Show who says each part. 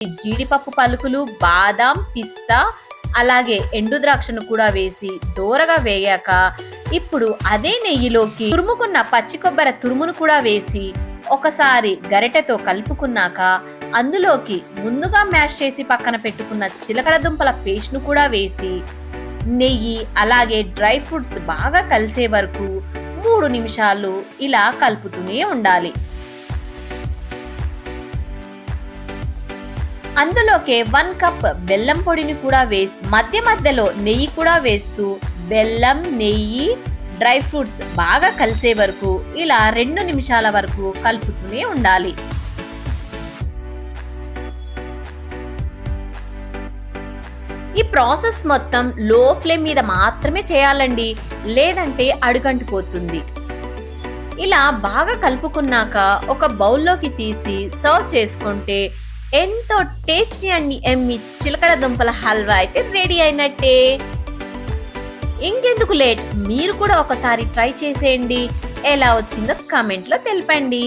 Speaker 1: జీడిపప్పు పలుకులు, బాదాం, పిస్తా అలాగే ఎండు ద్రాక్షను కూడా వేసి దోరగా వేయాక ఇప్పుడు అదే నెయ్యిలోకి తురుముకున్న పచ్చి కొబ్బరి తురుమును కూడా వేసి ఒకసారి గరిటెతో కలుపుకున్నాక అందులోకి ముందుగా మ్యాష్ చేసి పక్కన పెట్టుకున్న చిలకడ దుంపల పేస్ట్ ను కూడా వేసి నెయ్యి అలాగే డ్రై ఫ్రూట్స్ బాగా కలిసే వరకు 3 నిమిషాలు ఇలా కలుపుతూనే ఉండాలి. అందులోకే 1 కప్ బెల్లం పొడిని కూడా వేసి మధ్య మధ్యలో నెయ్యి కూడా వేస్తూ బెల్లం, నెయ్యి, డ్రై ఫ్రూట్స్ బాగా కలిసే వరకు ఇలా 2 నిమిషాల వరకు కలుపుతూనే ఉండాలి. ఈ ప్రాసెస్ మొత్తం లో ఫ్లేమ్ మీద మాత్రమే చేయాలండి, లేదంటే అడుగంటిపోతుంది. ఇలా బాగా కలుపుకున్నాక ఒక బౌల్లోకి తీసి సర్వ్ చేసుకుంటే ఎంతో టేస్టీ అండ్ ఎమ్మి చిలకడ దుంపల హల్వా అయితే రెడీ అయినట్టే. ఇంకెందుకు లేట్, మీరు కూడా ఒకసారి ట్రై చేసేయండి. ఎలా వచ్చిందో కామెంట్లో తెలపండి.